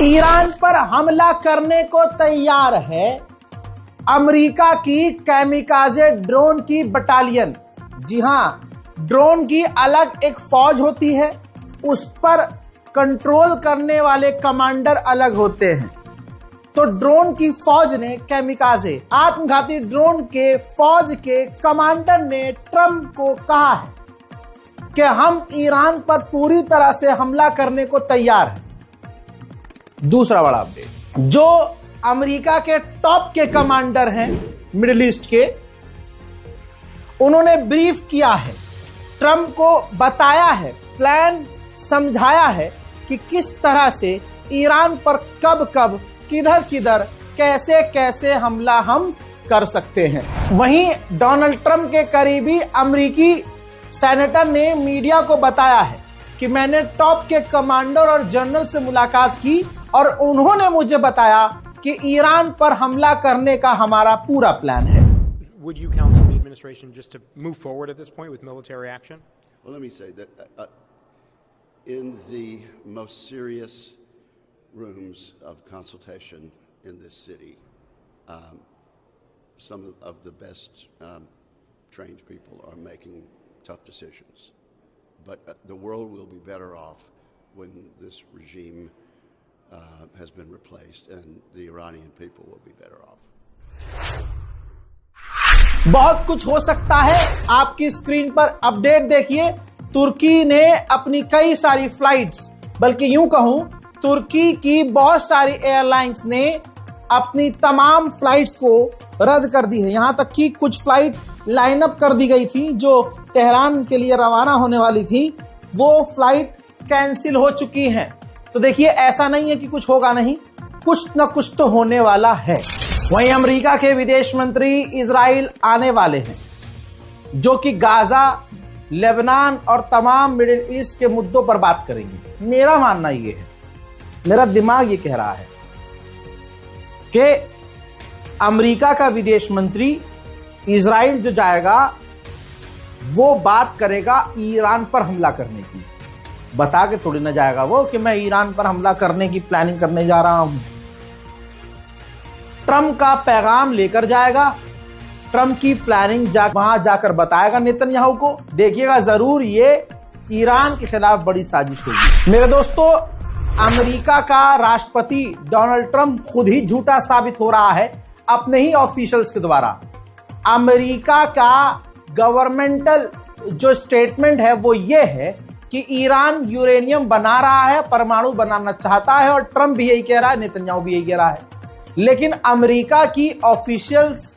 Iran पर हमला करने को तैयार है अमेरिका की कैमिकाजे ड्रोन की बटालियन। जी हां, ड्रोन की अलग एक फौज होती है, उस पर कंट्रोल करने वाले कमांडर अलग होते हैं। तो ड्रोन की फौज ने, कैमिकाजे आत्मघाती ड्रोन के फौज के कमांडर ने ट्रंप को कहा है कि हम ईरान पर पूरी तरह से हमला करने को तैयार हैं। दूसरा बड़ा अपडेट, जो अमेरिका के टॉप के कमांडर हैं मिडिल ईस्ट के, उन्होंने ब्रीफ किया है, ट्रंप को बताया है, प्लान समझाया है कि किस तरह से ईरान पर कब कब, किधर किधर, कैसे कैसे हमला हम कर सकते हैं। वहीं डोनाल्ड ट्रंप के करीबी अमेरिकी सेनेटर ने मीडिया को बताया है कि मैंने टॉप के कमांडर और जनरल से मुलाकात की और उन्होंने मुझे बताया कि ईरान पर हमला करने का हमारा पूरा प्लान है। Would you counsel the administration just to move forward at this point with military action? Well, let me say that in the most serious rooms of consultation in this city, some of the best trained people are making tough decisions. But the world will be better off when this regime has been replaced and the Iranian people will be better off. बहुत कुछ हो सकता है। आपकी screen पर update देखिए, तुर्की ने अपनी कई सारी फ्लाइट्स, बल्कि यूं कहूं तुर्की की बहुत सारी एयरलाइंस ने अपनी तमाम फ्लाइट्स को रद्द कर दी है। यहां तक कि कुछ फ्लाइट लाइन अप कर दी गई थी जो तेहरान के लिए रवाना होने वाली थी, वो फ्लाइट कैंसिल हो चुकी हैं। तो देखिए, ऐसा नहीं है कि कुछ होगा नहीं, कुछ न कुछ तो होने वाला है। वहीं अमेरिका के विदेश मंत्री इजराइल आने वाले हैं, जो कि गाजा, लेबनान और तमाम मिडिल ईस्ट के मुद्दों पर बात करेंगे। मेरा मानना यह है, मेरा दिमाग ये कह रहा है कि अमेरिका का विदेश मंत्री इजराइल जो जाएगा वो बात करेगा ईरान पर हमला करने की। बता के थोड़ी ना जाएगा वो कि मैं ईरान पर हमला करने की प्लानिंग करने जा रहा हूं। ट्रंप का पैगाम लेकर जाएगा, ट्रंप की प्लानिंग वहां जाकर बताएगा नेतन्याहू को। देखिएगा जरूर, ये ईरान के खिलाफ बड़ी साजिश होगी। मेरे दोस्तों, अमेरिका का राष्ट्रपति डोनाल्ड ट्रंप खुद ही झूठा साबित हो रहा है अपने ही ऑफिशियल्स के द्वारा। अमेरिका का गवर्नमेंटल जो स्टेटमेंट है वो ये है कि ईरान यूरेनियम बना रहा है, परमाणु बनाना चाहता है, और ट्रंप भी यही कह रहा है, नेतन्याहू भी यही कह रहा है। लेकिन अमेरिका की ऑफिशियल्स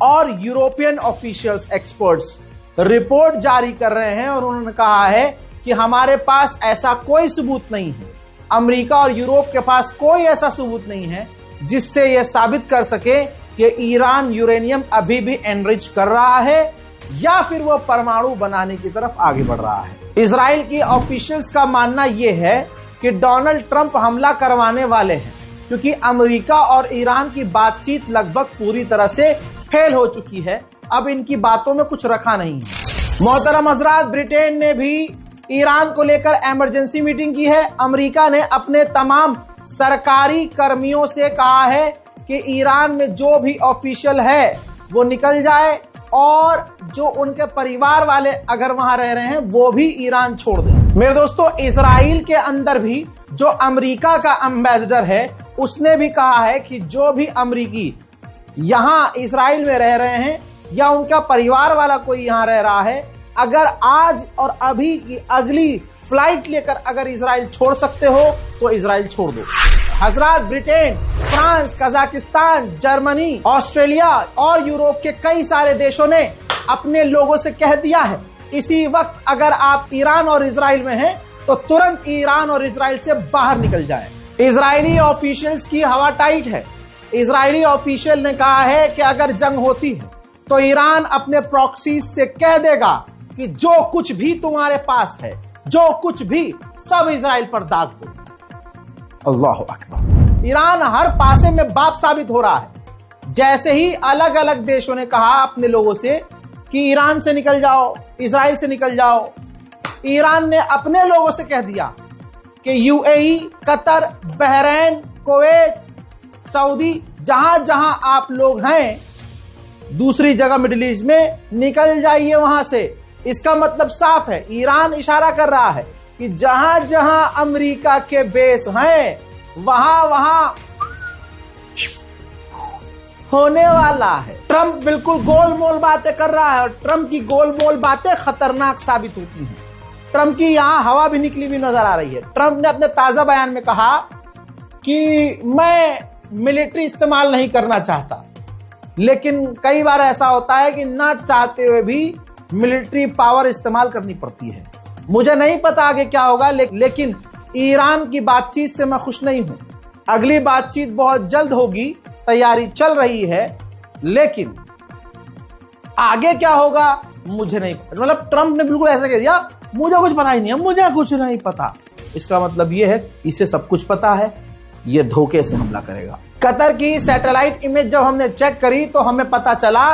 और यूरोपियन ऑफिशियल्स, एक्सपर्ट्स रिपोर्ट जारी कर रहे हैं और उन्होंने कहा है कि हमारे पास ऐसा कोई सबूत नहीं है, अमेरिका और यूरोप के पास कोई ऐसा सबूत नहीं है जिससे यह साबित कर सके कि ईरान यूरेनियम अभी भी एनरिच कर रहा है या फिर वो परमाणु बनाने की तरफ आगे बढ़ रहा है। इजराइल की ऑफिशियल्स का मानना यह है कि डोनाल्ड ट्रंप हमला करवाने वाले हैं, क्योंकि अमेरिका और ईरान की बातचीत लगभग पूरी तरह से फेल हो चुकी है। अब इनकी बातों में कुछ रखा नहीं है। मोहतरम हजरात, ब्रिटेन ने भी ईरान को लेकर इमरजेंसी मीटिंग की है। अमेरिका ने अपने तमाम सरकारी कर्मियों से कहा है कि ईरान में जो भी ऑफिशियल है वो निकल जाए और जो उनके परिवार वाले अगर वहां रह रहे हैं वो भी ईरान छोड़ दें। मेरे दोस्तों, इजराइल के अंदर भी जो अमेरिका का एम्बेसडर है उसने भी कहा है कि जो भी अमेरिकी यहां इजराइल में रह रहे हैं या उनका परिवार वाला कोई यहां रह रहा है, अगर आज और अभी की अगली फ्लाइट लेकर अगर इजराइल छोड़ सकते हो तो इजराइल छोड़ दो। हजरात, Britain, France, Kazakhstan, Germany, Australia और यूरोप के कई सारे देशों ने अपने लोगों से कह दिया है, इसी वक्त अगर आप ईरान और इजराइल में हैं तो तुरंत ईरान और इजराइल से बाहर निकल जाएं। इजरायली ऑफिशियल्स की हवा टाइट है। इजरायली ऑफिशियल ने कहा है कि अगर जंग होती है तो ईरान अपने प्रॉक्सीज से कह देगा कि जो कुछ भी तुम्हारे पास है, जो कुछ भी, सब इजराइल पर दाग दो। अल्लाह अकबर। ईरान हर पासे में बाप साबित हो रहा है। जैसे ही अलग अलग देशों ने कहा अपने लोगों से कि ईरान से निकल जाओ, इजराइल से निकल जाओ, ईरान ने अपने लोगों से कह दिया कि UAE, Qatar, Bahrain, Kuwait, Saudi, जहां जहां आप लोग हैं दूसरी जगह मिडिल ईस्ट में, निकल जाइए वहां से। इसका मतलब साफ है, ईरान इशारा कर रहा है कि जहां जहां अमेरिका के बेस हैं वहां वहां होने वाला है। ट्रंप बिल्कुल गोलमोल बातें कर रहा है और ट्रंप की गोलमोल बातें खतरनाक साबित होती हैं। ट्रंप की यहां हवा भी निकली हुई नजर आ रही है। ट्रंप ने अपने ताजा बयान में कहा कि मैं मिलिट्री इस्तेमाल नहीं करना चाहता, लेकिन कई बार ऐसा होता है कि ना चाहते हुए भी मिलिट्री पावर इस्तेमाल करनी पड़ती है। मुझे नहीं पता आगे क्या होगा, लेकिन ईरान की बातचीत से मैं खुश नहीं हूं। अगली बातचीत बहुत जल्द होगी, तैयारी चल रही है, लेकिन आगे क्या होगा मुझे नहीं पता। मतलब ट्रंप ने बिल्कुल ऐसा कह दिया, मुझे कुछ पता ही नहीं है, मुझे कुछ नहीं पता। इसका मतलब यह है इसे सब कुछ पता है, यह धोखे से हमला करेगा। कतर की सैटेलाइट इमेज जब हमने चेक करी तो हमें पता चला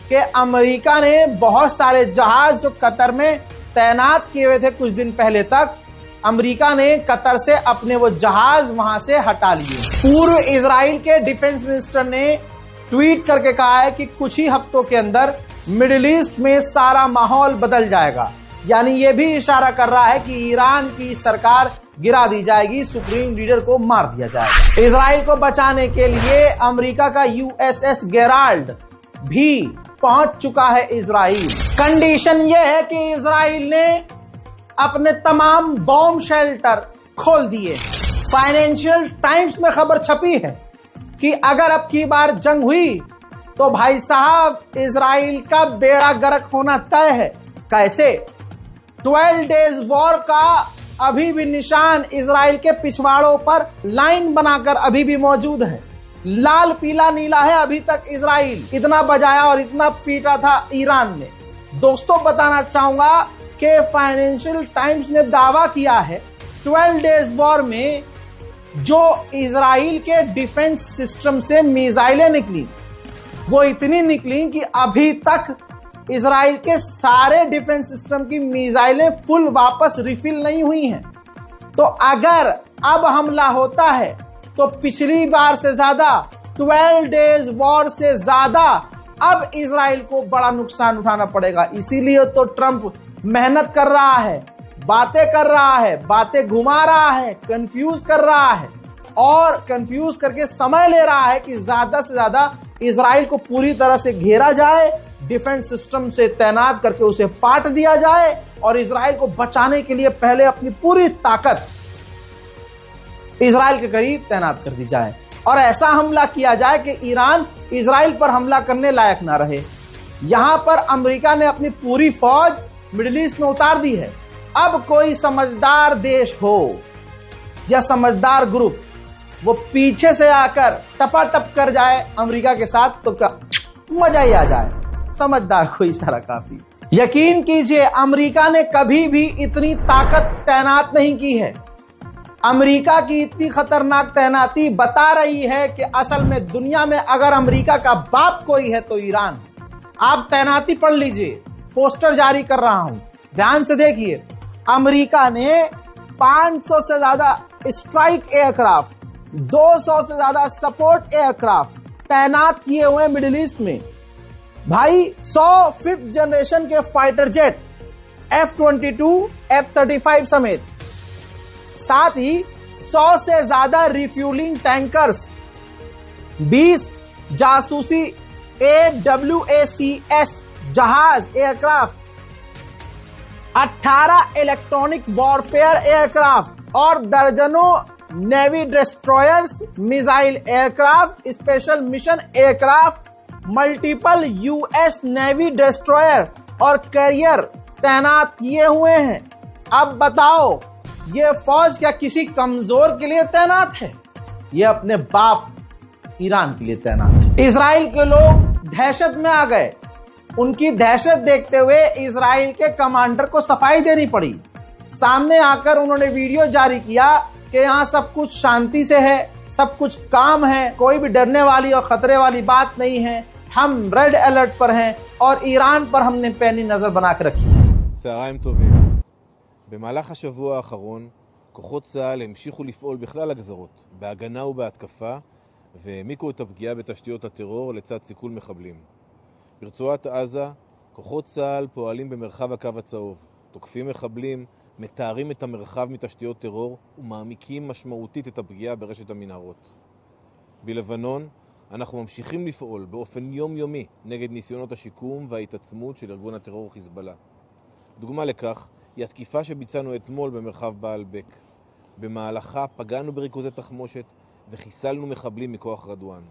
कि अमेरिका ने बहुत सारे जहाज जो कतर में तैनात किए हुए थे कुछ दिन पहले तक, अमेरिका ने कतर से अपने वो जहाज वहां से हटा लिए। पूर्व इजराइल के डिफेंस मिनिस्टर ने ट्वीट करके कहा है कि कुछ ही हफ्तों के अंदर मिडिल ईस्ट में सारा माहौल बदल जाएगा। यानी ये भी इशारा कर रहा है कि ईरान की सरकार गिरा दी जाएगी, सुप्रीम लीडर को मार दिया जाएगा। इजराइल को बचाने के लिए अमेरिका का यूएसएस गेराल्ड भी पहुंच चुका है इजराइल। कंडीशन यह है कि इजराइल ने अपने तमाम बॉम्ब शेल्टर खोल दिए। फाइनेंशियल टाइम्स में खबर छपी है कि अगर अब की बार जंग हुई तो भाई साहब इजराइल का बेड़ा गर्क होना तय है। कैसे? 12 डेज वॉर का अभी भी निशान इजराइल के पिछवाड़ों पर लाइन बनाकर अभी भी मौजूद है। लाल पीला नीला है अभी तक इजराइल। इतना बजाया और इतना पीटा था ईरान ने। दोस्तों बताना चाहूंगा कि फाइनेंशियल टाइम्स ने दावा किया है 12 डेज वॉर में जो इजराइल के डिफेंस सिस्टम से मिसाइलें निकली वो इतनी निकली कि अभी तक इजराइल के सारे डिफेंस सिस्टम की मिसाइलें फुल वापस रिफिल नहीं हुई हैं। तो अगर अब हमला होता है तो पिछली बार से ज्यादा 12 डेज वॉर से ज्यादा अब इजराइल को बड़ा नुकसान उठाना पड़ेगा। इसीलिए तो ट्रंप मेहनत कर रहा है, बातें कर रहा है, बातें घुमा रहा है, कंफ्यूज कर रहा है और कंफ्यूज करके समय ले रहा है कि ज्यादा से ज्यादा इजराइल को पूरी तरह से घेरा जाए, डिफेंस सिस्टम से तैनात करके उसे पाट दिया जाए और इजराइल को बचाने के लिए पहले अपनी पूरी ताकत इजराइल के करीब तैनात कर दी जाए और ऐसा हमला किया जाए कि ईरान इजराइल पर हमला करने लायक ना रहे। यहां पर अमेरिका ने अपनी पूरी फौज मिडिल ईस्ट में उतार दी है। अब कोई समझदार देश हो या समझदार ग्रुप वो पीछे से आकर टपाटप कर जाए अमेरिका के साथ तो क्या मजा ही आ जाए। समझदार को इशारा काफी। यकीन कीजिए अमेरिका ने कभी भी इतनी ताकत तैनात नहीं की है। अमेरिका की इतनी खतरनाक तैनाती बता रही है कि असल में दुनिया में अगर अमेरिका का बाप कोई है तो ईरान। आप तैनाती पढ़ लीजिए, पोस्टर जारी कर रहा हूं, ध्यान से देखिए। अमेरिका ने 500 से ज्यादा स्ट्राइक एयरक्राफ्ट, 200 से ज्यादा सपोर्ट एयरक्राफ्ट तैनात किए हुए मिडिल ईस्ट में। भाई 100 5th जनरेशन के फाइटर जेट F-22, F-35 समेत, साथ ही 100 से ज्यादा रिफ्यूलिंग टैंकर्स, 20 जासूसी AWACS जहाज एयरक्राफ्ट, 18 इलेक्ट्रॉनिक वॉरफेयर एयरक्राफ्ट और दर्जनों navy destroyers, missile aircraft, special mission aircraft, multiple US navy destroyer और कैरियर तैनात किए हुए हैं। अब बताओ ये फौज क्या किसी कमजोर के लिए तैनात है? ये अपने बाप ईरान के लिए तैनात है। इजराइल के लोग दहशत में आ गए। उनकी दहशत देखते हुए इजराइल के कमांडर को सफाई देनी पड़ी। सामने आकर उन्होंने वीडियो जारी किया कि यहां सब कुछ शांति से है, सब कुछ काम है, कोई भी डरने वाली और खतरे वाली बात नहीं है, हम रेड अलर्ट पर हैं और ईरान पर हमने पैनी नजर बना के रखी है। צהריים טובים. במהלך השבוע האחרון כוחות צה"ל המשיכו לפעול בכלל הגזרות, בהגנה ובהתקפה, והעמיקו את הפגיעה בתשתיות הטרור לצד סיכול מחבלים. ברצועת עזה, כוחות צה"ל פועלים במרחב הקו הצהוב, תוקפים מחבלים, מתארים את המרחב מתשתיות טרור ומעמיקים משמעותית את הפגיעה ברשת המנהרות. בלבנון, אנחנו ממשיכים לפעול באופן יומיומי נגד ניסיונות השיקום וההתעצמות של ארגון הטרור חיזבאללה. דוגמה לכך היא התקיפה שביצענו אתמול במרחב בעל-בק. במהלכה פגענו בריכוזי תחמושת וחיסלנו מחבלים מכוח רדואן.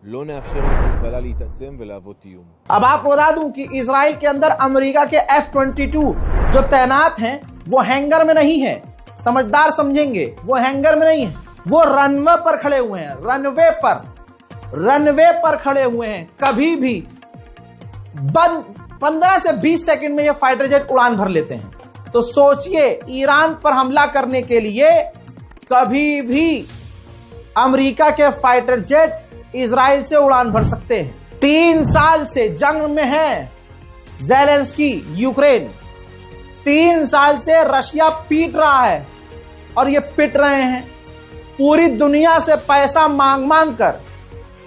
לא נאפשר לחיזבאללה להתעצם ולהוות איום. अब आपको बता दूं कि इजराइल के अंदर अमेरिका के F-22 जो तैनात हैं वो हैंगर में नहीं है। समझदार समझेंगे, वो हैंगर में नहीं है, वो रनवे पर खड़े हुए हैं। रनवे पर खड़े हुए हैं। कभी भी 15 से 20 सेकंड में ये फाइटर जेट उड़ान भर लेते हैं। तो सोचिए, ईरान पर हमला करने के लिए कभी भी अमेरिका के फाइटर जेट इजराइल से उड़ान भर सकते हैं। 3 साल से जंग में है ज़ेलेंस्की यूक्रेन। 3 साल से रशिया पीट रहा है और ये पिट रहे हैं। पूरी दुनिया से पैसा मांग कर,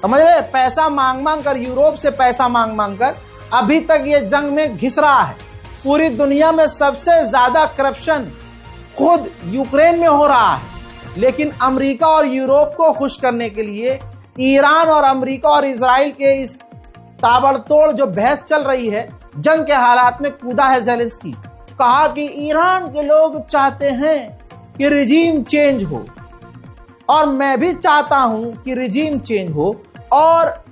समझ रहे, पैसा मांग कर, यूरोप से पैसा मांग कर अभी तक ये जंग में घिस रहा है। पूरी दुनिया में सबसे ज्यादा करप्शन खुद यूक्रेन में हो रहा है। लेकिन अमेरिका और यूरोप को खुश करने के लिए ईरान और अमेरिका और इजराइल के इस ताबड़तोड़ जो बहस चल रही है, जंग के हालात में कूदा है ज़ेलेंस्की। कहा कि ईरान के लोग चाहते हैं कि रिजीम चेंज हो और मैं भी चाहता हूं कि रिजीम चेंज हो और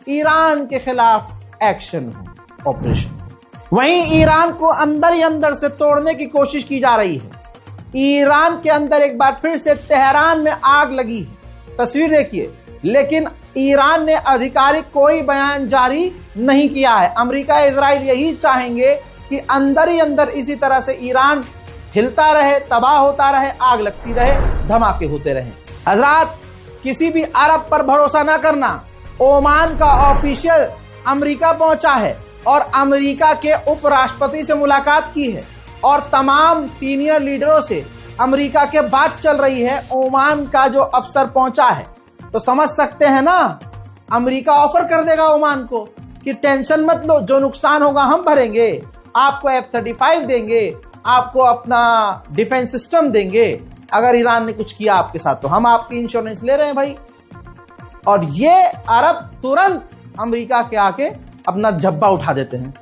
ईरान के खिलाफ एक्शन हो, ऑपरेशन हो। वहीं ईरान को अंदर ही अंदर से तोड़ने की कोशिश की जा रही है। ईरान के अंदर एक बार फिर से तेहरान में आग लगी है, तस्वीर देखिए। लेकिन ईरान ने आधिकारिक कोई बयान जारी नहीं किया है। अमेरिका इजराइल यही चाहेंगे कि अंदर ही अंदर इसी तरह से ईरान हिलता रहे, तबाह होता रहे, आग लगती रहे, धमाके होते रहे। हजरात, किसी भी अरब पर भरोसा ना करना। ओमान का ऑफिशियल अमेरिका पहुंचा है और अमेरिका के उपराष्ट्रपति से मुलाकात की है और तमाम सीनियर लीडरों से अमेरिका के बात चल रही है। ओमान का जो अफसर पहुंचा है, तो समझ सकते हैं ना, अमेरिका ऑफर कर देगा ओमान को कि टेंशन मत लो, जो नुकसान होगा हम भरेंगे, आपको F-35 देंगे, आपको अपना डिफेंस सिस्टम देंगे। अगर ईरान ने कुछ किया आपके साथ तो हम आपकी इंश्योरेंस ले रहे हैं भाई। और ये अरब तुरंत अमेरिका के आके अपना झब्बा उठा देते हैं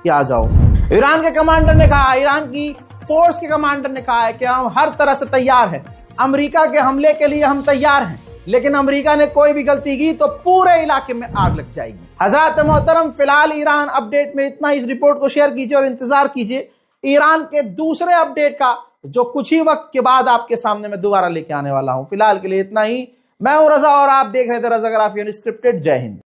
कि आ जाओ। ईरान के कमांडर ने कहा, ईरान की फोर्स के कमांडर ने कहा है कि हम हर तरह से तैयार हैं, अमेरिका के हमले के लिए हम तैयार हैं, लेकिन अमेरिका ने कोई भी गलती की तो पूरे इलाके में आग लग जाएगी। हजरत मोहतरम, फिलहाल ईरान अपडेट में इतना। इस रिपोर्ट को शेयर कीजिए और इंतजार कीजिए ईरान के दूसरे अपडेट का, जो कुछ ही वक्त के बाद आपके सामने मैं दोबारा लेके आने वाला हूं। फिलहाल के लिए इतना ही। मैं हूं रजा और आप देख रहे थे रजा ग्राफी अनस्क्रिप्टेड। जय हिंद।